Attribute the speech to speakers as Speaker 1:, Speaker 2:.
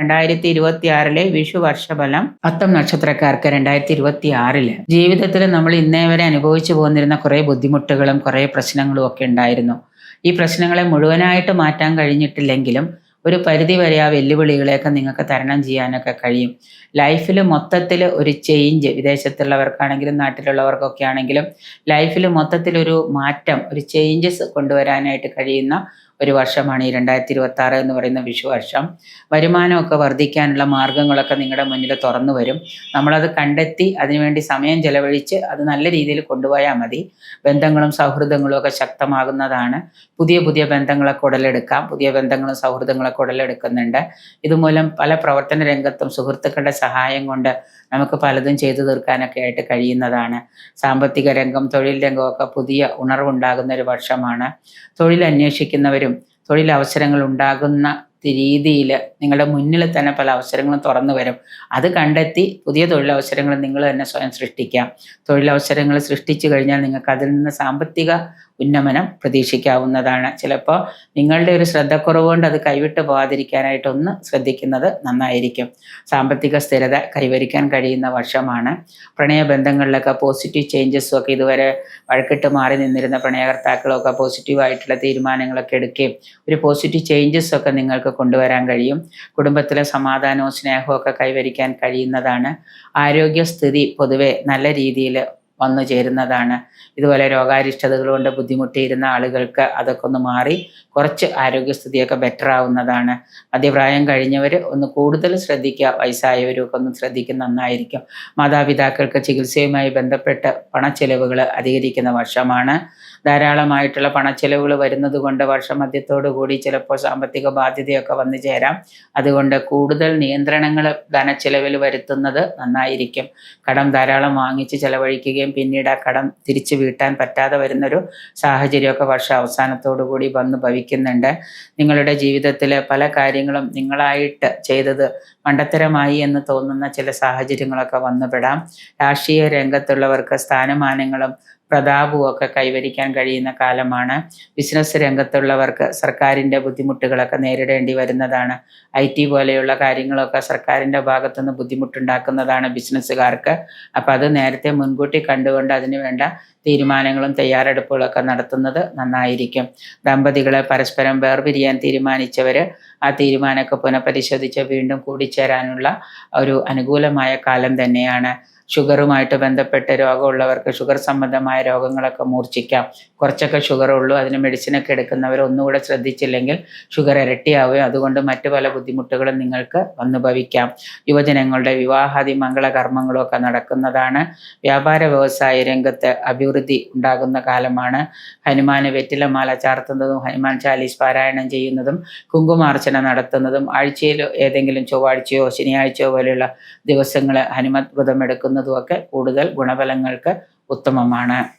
Speaker 1: 2026 വിഷു വർഷഫലം അത്തം നക്ഷത്രക്കാർക്ക് 2026 ജീവിതത്തിൽ നമ്മൾ ഇന്നേ വരെ അനുഭവിച്ചു പോന്നിരുന്ന കുറേ ബുദ്ധിമുട്ടുകളും കുറേ പ്രശ്നങ്ങളും ഒക്കെ ഉണ്ടായിരുന്നു. ഈ പ്രശ്നങ്ങളെ മുഴുവനായിട്ട് മാറ്റാൻ കഴിഞ്ഞിട്ടില്ലെങ്കിലും ഒരു പരിധി വരെ ആ വെല്ലുവിളികളെയൊക്കെ നിങ്ങൾക്ക് തരണം ചെയ്യാനൊക്കെ കഴിയും. ലൈഫിൽ മൊത്തത്തിൽ ഒരു ചേഞ്ച്, വിദേശത്തുള്ളവർക്കാണെങ്കിലും നാട്ടിലുള്ളവർക്കൊക്കെ ആണെങ്കിലും ലൈഫിൽ മൊത്തത്തിലൊരു മാറ്റം, ഒരു ചേഞ്ചസ് കൊണ്ടുവരാനായിട്ട് കഴിയുന്ന ഒരു വർഷമാണ് ഈ 2026 എന്ന് പറയുന്ന വിഷു വർഷം. വരുമാനമൊക്കെ വർദ്ധിക്കാനുള്ള മാർഗങ്ങളൊക്കെ നിങ്ങളുടെ മുന്നിൽ തുറന്നു വരും. നമ്മളത് കണ്ടെത്തി അതിനുവേണ്ടി സമയം ചെലവഴിച്ച് അത് നല്ല രീതിയിൽ കൊണ്ടുപോയാൽ മതി. ബന്ധങ്ങളും സൗഹൃദങ്ങളും ഒക്കെ ശക്തമാകുന്നതാണ്. പുതിയ പുതിയ ബന്ധങ്ങളൊക്കെ ഉടലെടുക്കാം. പുതിയ ബന്ധങ്ങളും സൗഹൃദങ്ങളൊക്കെ ഉടലെടുക്കുന്നുണ്ട്. ഇതുമൂലം പല പ്രവർത്തന രംഗത്തും സുഹൃത്തുക്കളുടെ സഹായം കൊണ്ട് നമുക്ക് പലതും ചെയ്തു തീർക്കാനൊക്കെ ആയിട്ട് കഴിയുന്നതാണ്. സാമ്പത്തിക രംഗം, തൊഴിൽ രംഗമൊക്കെ പുതിയ ഉണർവുണ്ടാകുന്ന ഒരു വർഷമാണ്. തൊഴിൽ അന്വേഷിക്കുന്നവരും തൊഴിലവസരങ്ങൾ ഉണ്ടാകുന്ന രീതിയിൽ നിങ്ങളുടെ മുന്നിൽ തന്നെ പല അവസരങ്ങളും തുറന്നു വരും. അത് കണ്ടെത്തി പുതിയ തൊഴിലവസരങ്ങൾ നിങ്ങൾ തന്നെ സ്വയം സൃഷ്ടിക്കാം. തൊഴിലവസരങ്ങൾ സൃഷ്ടിച്ചു കഴിഞ്ഞാൽ നിങ്ങൾക്ക് അതിൽ നിന്ന് സാമ്പത്തിക ഉന്നമനം പ്രതീക്ഷിക്കാവുന്നതാണ്. ചിലപ്പോൾ നിങ്ങളുടെ ഒരു ശ്രദ്ധക്കുറവ് കൊണ്ട് അത് കൈവിട്ട് പോകാതിരിക്കാനായിട്ടൊന്ന് ശ്രദ്ധിക്കുന്നത് നന്നായിരിക്കും. സാമ്പത്തിക സ്ഥിരത കൈവരിക്കാൻ കഴിയുന്ന വർഷമാണ്. പ്രണയബന്ധങ്ങളിലൊക്കെ പോസിറ്റീവ് ചേഞ്ചസും ഒക്കെ ഇതുവരെ വഴക്കിട്ട് മാറി നിന്നിരുന്ന പ്രണയകർത്താക്കളൊക്കെ പോസിറ്റീവായിട്ടുള്ള തീരുമാനങ്ങളൊക്കെ എടുക്കുകയും ഒരു പോസിറ്റീവ് ചേഞ്ചസ് ഒക്കെ നിങ്ങൾക്ക് കൊണ്ടുവരാൻ കഴിയും. കുടുംബത്തിലെ സമാധാനവും സ്നേഹവും ഒക്കെ കൈവരിക്കാൻ കഴിയുന്നതാണ്. ആരോഗ്യസ്ഥിതി പൊതുവെ നല്ല രീതിയിൽ വന്നു ചേരുന്നതാണ്. ഇതുപോലെ രോഗാരിഷ്ടതകൾ കൊണ്ട് ബുദ്ധിമുട്ടിയിരുന്ന ആളുകൾക്ക് അതൊക്കെ ഒന്ന് മാറി കുറച്ച് ആരോഗ്യസ്ഥിതിയൊക്കെ ബെറ്റർ ആവുന്നതാണ്. മധ്യപ്രായം കഴിഞ്ഞവർ ഒന്ന് കൂടുതൽ ശ്രദ്ധിക്കുക. വയസ്സായവരൊക്കെ ഒന്ന് ശ്രദ്ധിക്കുന്ന നന്നായിരിക്കും. മാതാപിതാക്കൾക്ക് ചികിത്സയുമായി ബന്ധപ്പെട്ട് പണച്ചെലവുകൾ അധികരിക്കുന്ന വർഷമാണ്. ധാരാളമായിട്ടുള്ള പണച്ചെലവുകൾ വരുന്നത് കൊണ്ട് വർഷമധ്യത്തോടു കൂടി ചിലപ്പോൾ സാമ്പത്തിക ബാധ്യതയൊക്കെ വന്നു ചേരാം. അതുകൊണ്ട് കൂടുതൽ നിയന്ത്രണങ്ങൾ ധനച്ചെലവിൽ വരുത്തുന്നത് നന്നായിരിക്കും. കടം ധാരാളം വാങ്ങിച്ച് ചെലവഴിക്കുകയും പിന്നീട് ആ കടം തിരിച്ചു വീട്ടാൻ പറ്റാതെ വരുന്നൊരു സാഹചര്യമൊക്കെ വർഷ അവസാനത്തോടു കൂടി വന്നു ഭവിക്കുന്നുണ്ട്. നിങ്ങളുടെ ജീവിതത്തിലെ പല കാര്യങ്ങളും നിങ്ങളായിട്ട് ചെയ്തത് മണ്ടത്തരമായി എന്ന് തോന്നുന്ന ചില സാഹചര്യങ്ങളൊക്കെ വന്നുപെടാം. രാഷ്ട്രീയ രംഗത്തുള്ളവർക്ക് സ്ഥാനമാനങ്ങളും പ്രതാപവും ഒക്കെ കൈവരിക്കാൻ കഴിയുന്ന കാലമാണ്. ബിസിനസ് രംഗത്തുള്ളവർക്ക് സർക്കാരിൻ്റെ ബുദ്ധിമുട്ടുകളൊക്കെ നേരിടേണ്ടി വരുന്നതാണ്. IT പോലെയുള്ള കാര്യങ്ങളൊക്കെ സർക്കാരിൻ്റെ ഭാഗത്തുനിന്ന് ബുദ്ധിമുട്ടുണ്ടാക്കുന്നതാണ് ബിസിനസ്സുകാർക്ക്. അപ്പോൾ അത് നേരത്തെ മുൻകൂട്ടി കണ്ടുകൊണ്ട് അതിന് വേണ്ട തീരുമാനങ്ങളും തയ്യാറെടുപ്പുകളൊക്കെ നടത്തുന്നത് നന്നായിരിക്കും. ദമ്പതികളെ പരസ്പരം വേർപിരിയാൻ തീരുമാനിച്ചവർ ആ തീരുമാനമൊക്കെ പുനഃപരിശോധിച്ച് വീണ്ടും കൂടിച്ചേരാനുള്ള ഒരു അനുകൂലമായ കാലം തന്നെയാണ്. ഷുഗറുമായിട്ട് ബന്ധപ്പെട്ട് രോഗമുള്ളവർക്ക് ഷുഗർ സംബന്ധമായ രോഗങ്ങളൊക്കെ മൂർച്ഛിക്കാം. കുറച്ചൊക്കെ ഷുഗറുള്ളൂ, അതിന് മെഡിസിനൊക്കെ എടുക്കുന്നവർ ഒന്നുകൂടെ ശ്രദ്ധിച്ചില്ലെങ്കിൽ ഷുഗർ ഇരട്ടിയാവുകയും അതുകൊണ്ട് മറ്റു പല ബുദ്ധിമുട്ടുകളും നിങ്ങൾക്ക് വന്നു ഭവിക്കാം. യുവജനങ്ങളുടെ വിവാഹാദി മംഗളകർമ്മങ്ങളും ഒക്കെ നടക്കുന്നതാണ്. വ്യാപാര വ്യവസായ രംഗത്ത് അഭിവൃദ്ധി ഉണ്ടാകുന്ന കാലമാണ്. ഹനുമാന് വെറ്റിലമാല ചാർത്തുന്നതും ഹനുമാൻ ചാലീസ് പാരായണം ചെയ്യുന്നതും കുങ്കുമാർച്ചന നടത്തുന്നതും ആഴ്ചയിൽ ഏതെങ്കിലും ചൊവ്വാഴ്ചയോ ശനിയാഴ്ചയോ പോലെയുള്ള ദിവസങ്ങൾ ഹനുമത് വ്രതം എടുക്കുന്നതും ഒക്കെ കൂടുതൽ ഗുണഫലങ്ങൾക്ക് ഉത്തമമാണ്.